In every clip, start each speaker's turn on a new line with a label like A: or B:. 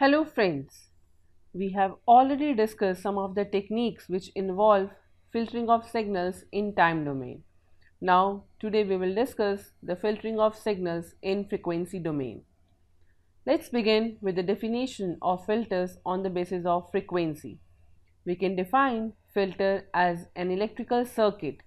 A: Hello friends, we have already discussed some of the techniques which involve filtering of signals in time domain. Now today we will discuss the filtering of signals in frequency domain. Let's begin with the definition of filters on the basis of frequency. We can define filter as an electrical circuit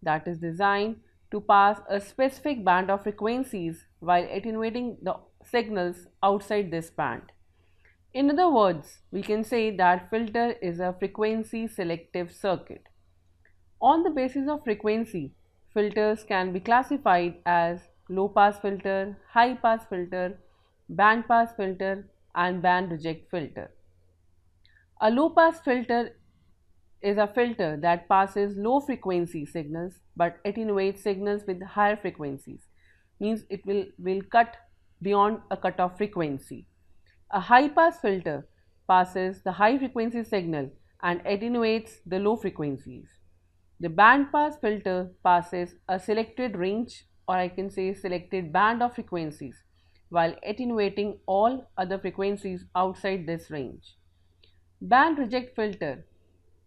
A: that is designed to pass a specific band of frequencies while attenuating the signals outside this band. In other words, we can say that filter is a frequency selective circuit. On the basis of frequency, filters can be classified as low pass filter, high pass filter, band pass filter and band reject filter. A low pass filter is a filter that passes low frequency signals but attenuates signals with higher frequencies, means it will cut beyond a cutoff frequency. A high pass filter passes the high frequency signal and attenuates the low frequencies. The band pass filter passes a selected range, or I can say selected band of frequencies, while attenuating all other frequencies outside this range. Band reject filter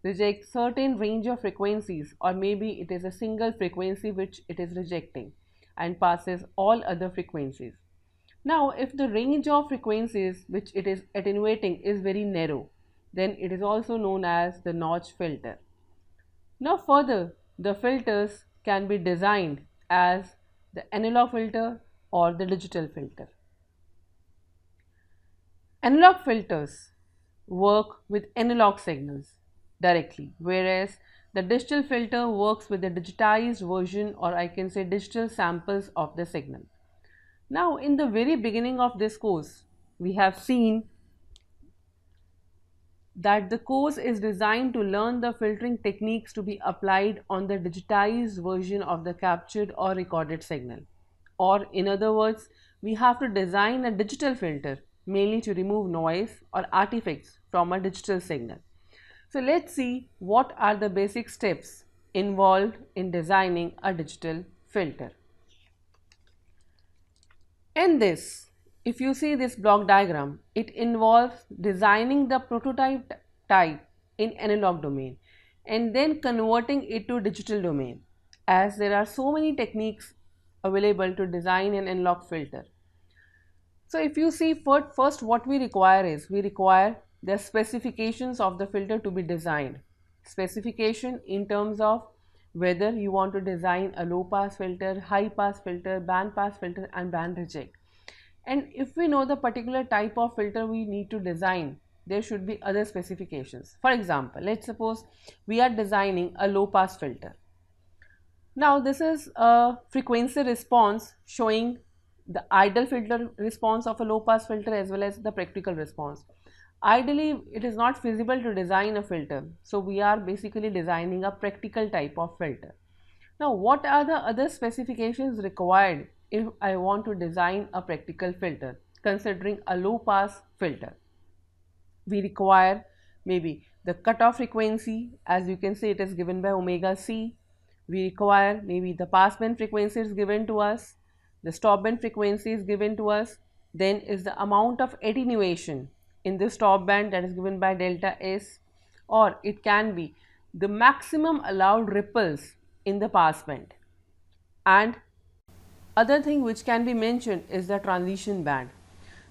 A: rejects certain range of frequencies, or maybe it is a single frequency which it is rejecting and passes all other frequencies. Now, if the range of frequencies which it is attenuating is very narrow, then it is also known as the notch filter. Now, further, the filters can be designed as the analog filter or the digital filter. Analog filters work with analog signals directly, whereas the digital filter works with the digitized version, or I can say digital samples of the signal. Now, in the very beginning of this course, we have seen that the course is designed to learn the filtering techniques to be applied on the digitized version of the captured or recorded signal. Or in other words, we have to design a digital filter mainly to remove noise or artifacts from a digital signal. So let's see what are the basic steps involved in designing a digital filter. In this, if you see this block diagram, it involves designing the prototype type in analog domain and then converting it to digital domain, as there are so many techniques available to design an analog filter. So if you see first what we require is, we require the specifications of the filter to be designed. Specification in terms of whether you want to design a low pass filter, high pass filter, band pass filter and band reject. And if we know the particular type of filter we need to design, there should be other specifications. For example, let's suppose we are designing a low pass filter. Now this is a frequency response showing the ideal filter response of a low pass filter as well as the practical response. Ideally, it is not feasible to design a filter, so we are basically designing a practical type of filter. Now, what are the other specifications required if I want to design a practical filter considering a low pass filter? We require maybe the cutoff frequency, as you can see it is given by omega c. We require maybe the passband frequency is given to us, the stop band frequency is given to us, then is the amount of attenuation in the stop band that is given by delta S, or it can be the maximum allowed ripples in the passband. And other thing which can be mentioned is the transition band.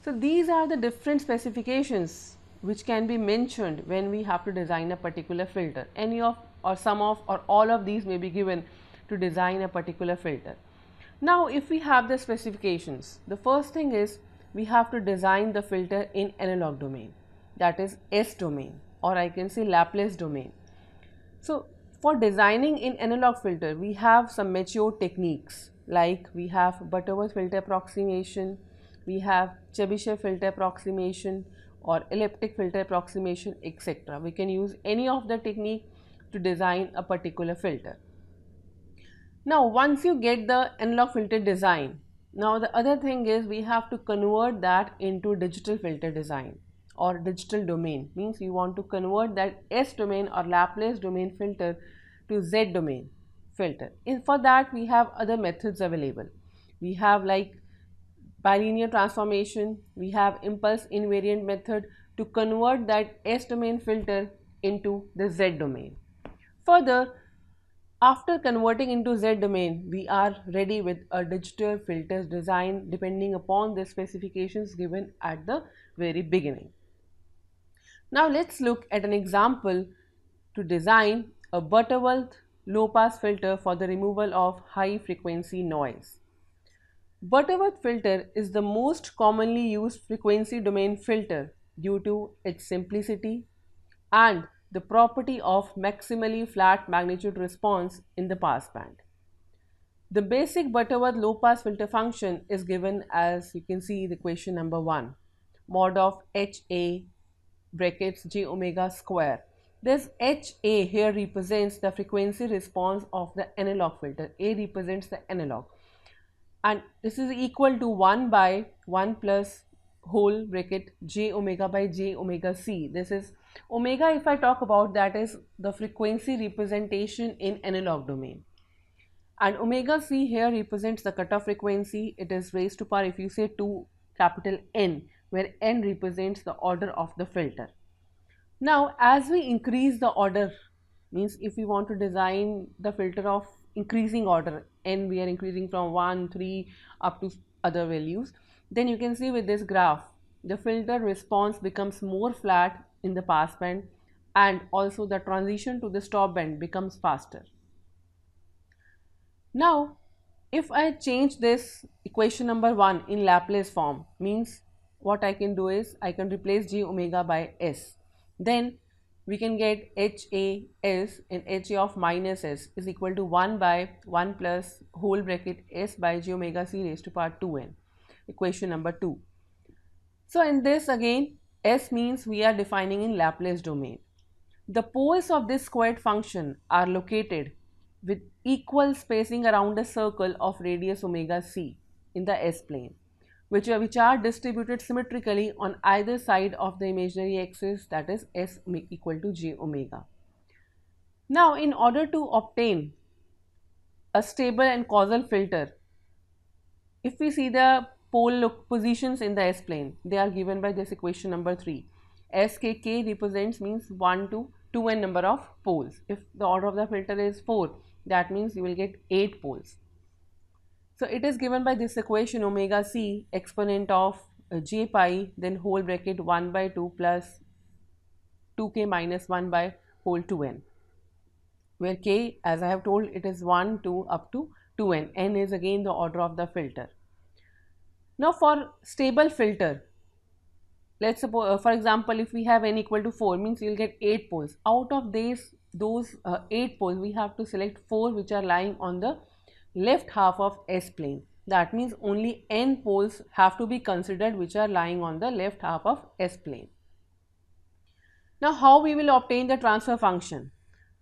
A: So these are the different specifications which can be mentioned when we have to design a particular filter. Any of or some of or all of these may be given to design a particular filter. Now if we have the specifications, the first thing is we have to design the filter in analog domain, that is S domain, or I can say Laplace domain. So for designing in analog filter, we have some mature techniques, like we have Butterworth filter approximation, we have Chebyshev filter approximation or elliptic filter approximation, etc. We can use any of the technique to design a particular filter. Now once you get the analog filter design, now the other thing is we have to convert that into digital filter design or digital domain, means you want to convert that S domain or Laplace domain filter to Z domain filter. For that we have other methods available. We have like bilinear transformation, we have impulse invariant method to convert that S domain filter into the Z domain. Further, after converting into Z domain, we are ready with a digital filters design depending upon the specifications given at the very beginning. Now let's look at an example to design a Butterworth low pass filter for the removal of high frequency noise. Butterworth filter is the most commonly used frequency domain filter due to its simplicity and the property of maximally flat magnitude response in the passband. The basic Butterworth low pass filter function is given as you can see the equation number 1, mod of HA brackets j omega square. This HA here represents the frequency response of the analog filter. A represents the analog. And this is equal to 1 by 1 plus whole bracket j omega by j omega c. This is omega, if I talk about, that is the frequency representation in analog domain. And omega c here represents the cutoff frequency. It is raised to power, if you say 2 capital N, where N represents the order of the filter. Now, as we increase the order, means if we want to design the filter of increasing order, N we are increasing from 1, 3 up to other values, then you can see with this graph, the filter response becomes more flat in the passband and also the transition to the stop band becomes faster. Now, if I change this equation number 1 in Laplace form, means what I can do is I can replace j omega by s. Then we can get HAS and HA of minus S is equal to 1 by 1 plus whole bracket S by j omega c raised to power 2n, equation number 2. So in this again, S means we are defining in Laplace domain. The poles of this squared function are located with equal spacing around a circle of radius omega c in the S plane, which are distributed symmetrically on either side of the imaginary axis, that is S equal to j omega. Now, in order to obtain a stable and causal filter, if we see the pole positions in the S plane, they are given by this equation number 3. K represents means 1 to 2n number of poles. If the order of the filter is 4, that means you will get 8 poles. So it is given by this equation omega c exponent of j pi then whole bracket 1 by 2 plus 2k minus 1 by whole 2n, where k, as I have told, it is 1, 2 up to 2n. N is again the order of the filter. Now for stable filter, let's suppose for example if we have n equal to 4, means you will get 8 poles. Out of those 8 poles, we have to select 4 which are lying on the left half of S plane. That means only n poles have to be considered which are lying on the left half of S plane. Now how we will obtain the transfer function?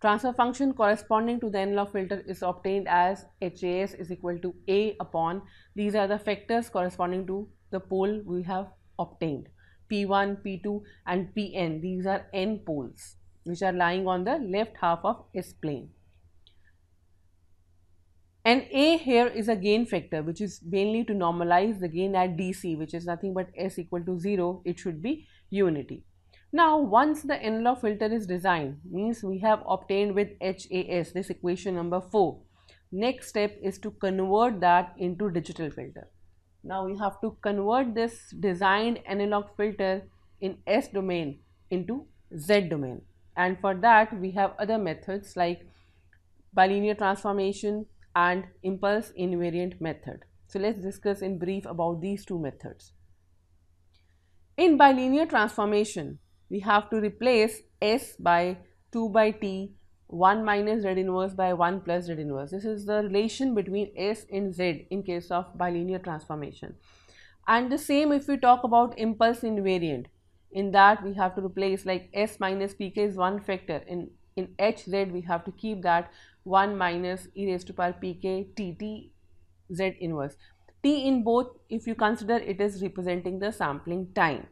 A: Transfer function corresponding to the analog filter is obtained as HAS is equal to A upon, these are the factors corresponding to the pole we have obtained, P1, P2 and Pn. These are n poles which are lying on the left half of S plane. And A here is a gain factor which is mainly to normalize the gain at DC, which is nothing but S equal to 0, it should be unity. Now once the analog filter is designed, means we have obtained with HAS this equation number 4. Next step is to convert that into digital filter. Now we have to convert this designed analog filter in S domain into Z domain, and for that we have other methods like bilinear transformation and impulse invariant method. So let's discuss in brief about these two methods. In bilinear transformation, we have to replace S by 2 by T, 1 minus Z inverse by 1 plus Z inverse. This is the relation between S and Z in case of bilinear transformation. And the same if we talk about impulse invariant, in that we have to replace like S minus Pk is one factor, in Hz we have to keep that 1 minus e raised to power Pk T Z inverse. T in both, if you consider, it is representing the sampling time.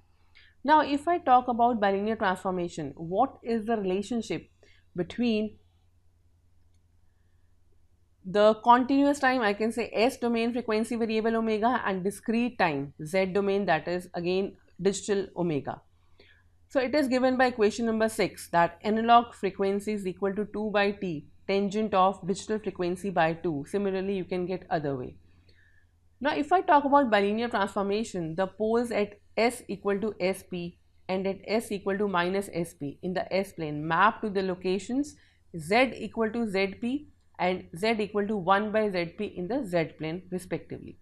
A: Now if I talk about bilinear transformation, what is the relationship between The continuous time, I can say S domain frequency variable omega, and discrete time Z domain, that is again digital omega. So it is given by equation number 6 that analog frequency is equal to 2 by T tangent of digital frequency by 2. Similarly, you can get other way. Now, if I talk about bilinear transformation, the poles at S equal to SP and at S equal to minus SP in the S plane map to the locations Z equal to ZP and Z equal to 1 by ZP in the Z plane respectively.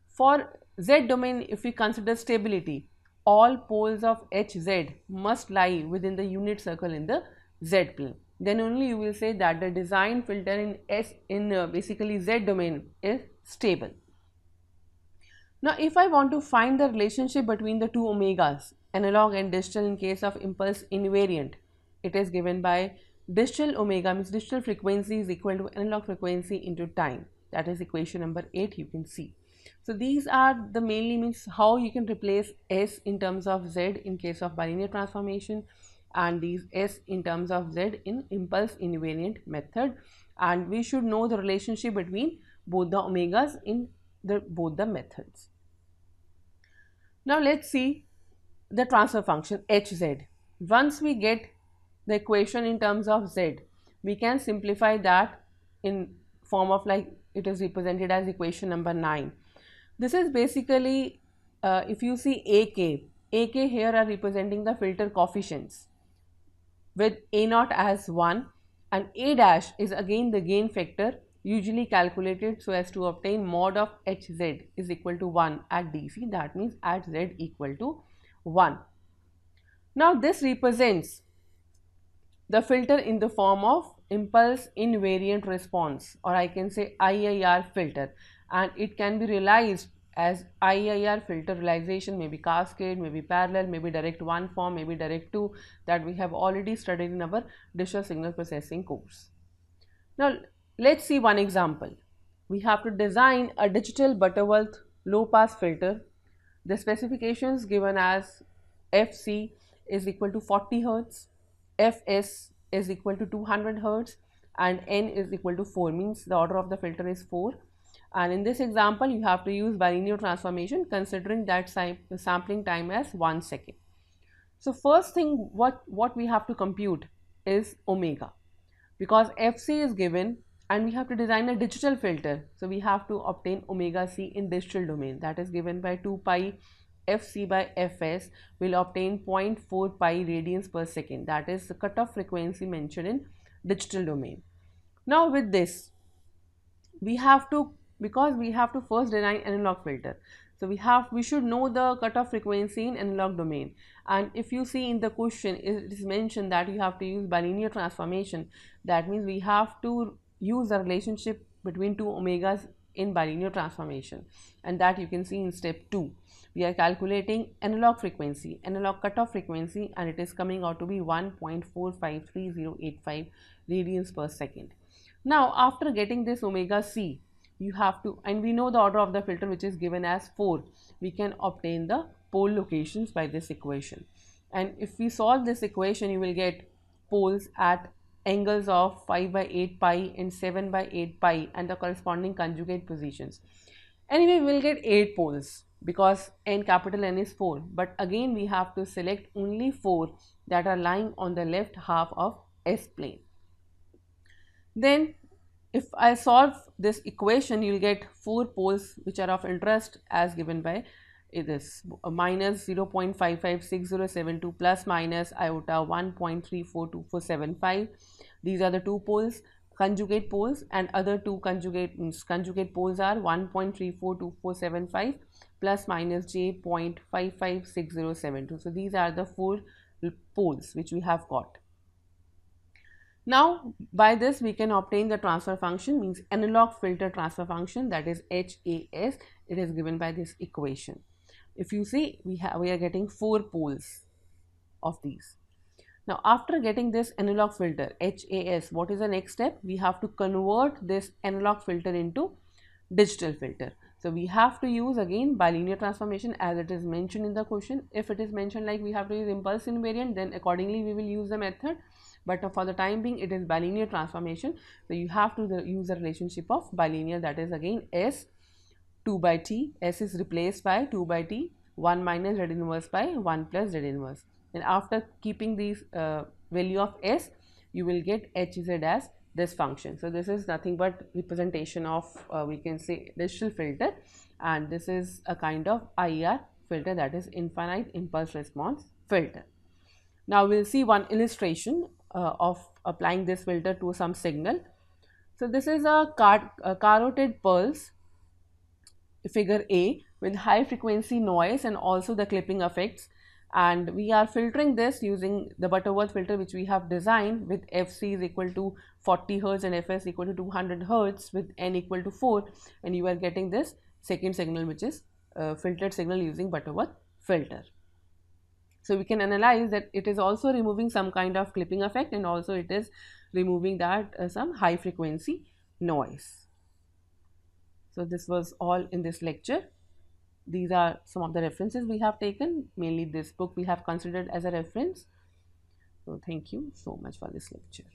A: For Z domain, if we consider stability, all poles of HZ must lie within the unit circle in the Z plane. Then only you will say that the design filter in basically Z domain is stable. Now, if I want to find the relationship between the two omegas, analog and digital in case of impulse invariant, it is given by digital omega means digital frequency is equal to analog frequency into time. That is equation number 8 you can see. So these are the mainly means how you can replace S in terms of Z in case of bilinear transformation and these S in terms of Z in impulse invariant method, and we should know the relationship between both the omegas in both the methods. Now let's see the transfer function Hz. Once we get the equation in terms of Z, we can simplify that in form of like it is represented as equation number 9. This is basically if you see AK here are representing the filter coefficients with A naught as 1 and A dash is again the gain factor usually calculated so as to obtain mod of Hz is equal to 1 at DC, that means at Z equal to 1. Now this represents the filter in the form of impulse invariant response, or I can say IIR filter, and it can be realized as IIR filter realization, maybe cascade, maybe parallel, maybe direct one form, maybe direct two, that we have already studied in our digital signal processing course. Now let's see one example. We have to design a digital Butterworth low pass filter. The specifications given as FC is equal to 40 Hz, Fs is equal to 200 Hz and N is equal to 4, means the order of the filter is 4. And in this example you have to use bilinear transformation considering that sampling time as 1 second. So first thing what we have to compute is omega, because Fc is given and we have to design a digital filter, so we have to obtain omega c in digital domain, that is given by 2 pi Fc by Fs will obtain 0.4 pi radians per second, that is the cutoff frequency mentioned in digital domain. Now with this we have to, because we have to first design analog filter, so we should know the cutoff frequency in analog domain, and if you see in the question it is mentioned that you have to use bilinear transformation, that means we have to use the relationship between two omegas in bilinear transformation, and that you can see in step 2. We are calculating analog frequency, analog cutoff frequency, and it is coming out to be 1.453085 radians per second. Now after getting this omega c, you have to, and we know the order of the filter which is given as 4, we can obtain the pole locations by this equation, and if we solve this equation you will get poles at angles of 5 by 8 pi and 7 by 8 pi and the corresponding conjugate positions. Anyway, we will get 8 poles because n capital N is 4, but again we have to select only 4 that are lying on the left half of S plane. Then if I solve this equation, you will get 4 poles which are of interest as given by this minus 0.556072 plus minus iota 1.342475. These are the 2 poles, conjugate poles, and other 2 conjugate poles are 1.342475 plus minus j.556072. So these are the 4 poles which we have got. Now by this we can obtain the transfer function, means analog filter transfer function, that is HAS. It is given by this equation. If you see we are getting 4 poles of these. Now after getting this analog filter HAS, what is the next step? We have to convert this analog filter into digital filter. So we have to use again bilinear transformation as it is mentioned in the question. If it is mentioned like we have to use impulse invariant, then accordingly we will use the method. but for the time being it is bilinear transformation. So you have to use the relationship of bilinear, that is again S 2 by t, S is replaced by 2 by t, 1 minus z inverse by 1 plus z inverse, and after keeping these value of S, you will get Hz as this function. So this is nothing but representation of we can say digital filter, and this is a kind of IR filter, that is infinite impulse response filter. Now we'll see one illustration of applying this filter to some signal. So this is a carotid pulse, figure A, with high frequency noise and also the clipping effects, and we are filtering this using the Butterworth filter which we have designed with Fc is equal to 40 Hz and Fs equal to 200 Hz with n equal to 4, and you are getting this second signal which is filtered signal using Butterworth filter. So we can analyze that it is also removing some kind of clipping effect, and also it is removing that some high frequency noise. So this was all in this lecture. These are some of the references we have taken, mainly this book we have considered as a reference. So thank you so much for this lecture.